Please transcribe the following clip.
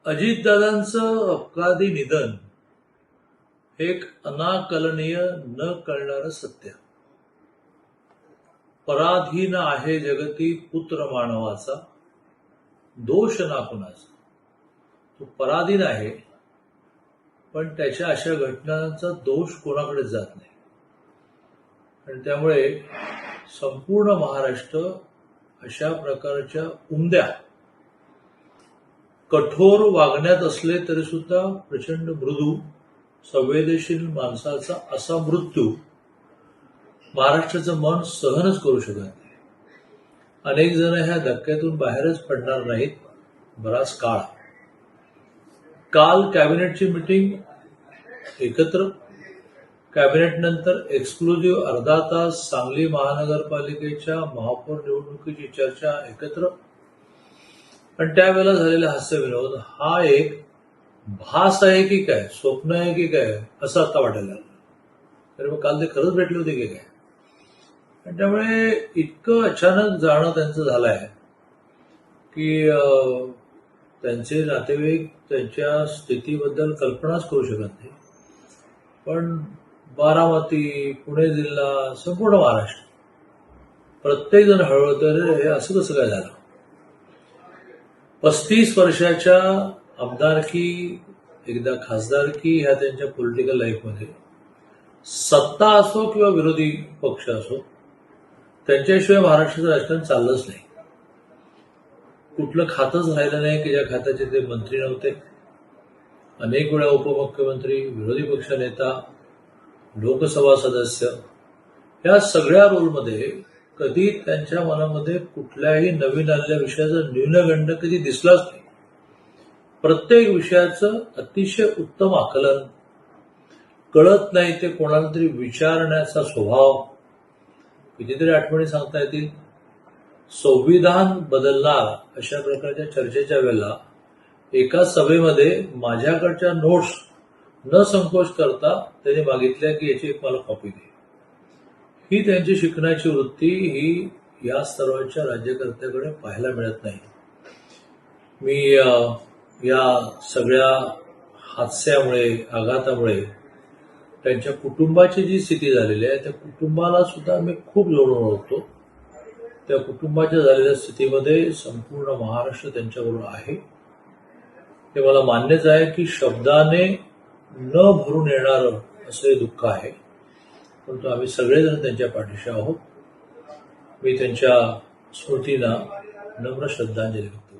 अजितदादांचं अपघाती निधन हे एक अनाकलनीय न कळणारं सत्य. पराधीन आहे जगती पुत्र मानवाचा, दोष ना कुणाचा. तो पराधीन आहे, पण त्याच्या अशा घटनांचा दोष कोणाकडे जात नाही. आणि त्यामुळे संपूर्ण महाराष्ट्र अशा प्रकारच्या उमद्या कठोर वागण्यात असले तरी सुद्धा प्रचंड मृदू संवेदनशील माणसाचा असा मृत्यू महाराष्ट्राचं मन सहनच करू शकत नाही. अनेक जण ह्या धक्क्यातून बाहेरच पडणार नाहीत बराच काळ. काल कॅबिनेटची मीटिंग एकत्र, कॅबिनेट नंतर एक्सक्लुझिव्ह अर्धा तास सांगली महानगरपालिकेच्या महापौर निवडणुकीची चर्चा एकत्र, आणि त्यावेळेला झालेला हास्यविनोद हा एक भास आहे की काय, स्वप्न आहे की काय, असं आता वाटायला लागलं. तर मग काल ते खरंच भेटले होते की काय. आणि त्यामुळे इतकं अचानक जाणं त्यांचं झालं आहे की त्यांचे नातेवाईक त्यांच्या स्थितीबद्दल कल्पनाच करू शकत नाही. पण बारामती, पुणे जिल्हा, संपूर्ण महाराष्ट्र प्रत्येक जण हळहळतं, हे असं कसं काय झालं. 35 वर्षाच्या आमदारकी, एकदा खासदारकी ह्या त्यांच्या पॉलिटिकल लाईफमध्ये सत्ता असो किंवा विरोधी पक्ष असो, त्यांच्याशिवाय महाराष्ट्राचं राजकारण चाललंच नाही. कुठलं खातच राहिलं नाही की ज्या खात्याचे ते मंत्री नव्हते. अनेक वेळा उपमुख्यमंत्री, विरोधी पक्ष नेता, लोकसभा सदस्य, या सगळ्या रोलमध्ये कधी त्यांच्या मनामध्ये कुठल्याही नवीन आलेल्या विषयाचा न्यूनगंड कधी दिसलाच नाही. प्रत्येक विषयाचं अतिशय उत्तम आकलन, कळत नाही ते कोणाला तरी विचारण्याचा स्वभाव, कितीतरी आठवणी सांगता येतील. संविधान बदलणार अशा प्रकारच्या चर्चेच्या वेळेला एका सभेमध्ये माझ्याकडच्या नोट्स न संकोच करता त्यांनी मागितल्या की याची एक मला कॉपी दे. ही त्यांची शिकण्याची वृत्ती ही या स्तराच्या राज्यकर्त्याकडे पाहायला मिळत नाही. मी या सगळ्या हास्यामुळे, आघातामुळे त्यांच्या कुटुंबाची जी स्थिती झालेली आहे त्या कुटुंबाला सुद्धा मी खूप जवळून ओळखतो. त्या कुटुंबाच्या झालेल्या स्थितीमध्ये संपूर्ण महाराष्ट्र त्यांच्याबरोबर आहे. हे मला मान्यच आहे की शब्दाने न भरून येणारं असं हे दुःख आहे, परंतु आम्ही सगळेजण त्यांच्या पाठीशी आहोत. मी त्यांच्या स्मृतींना नम्र श्रद्धांजली व्यक्त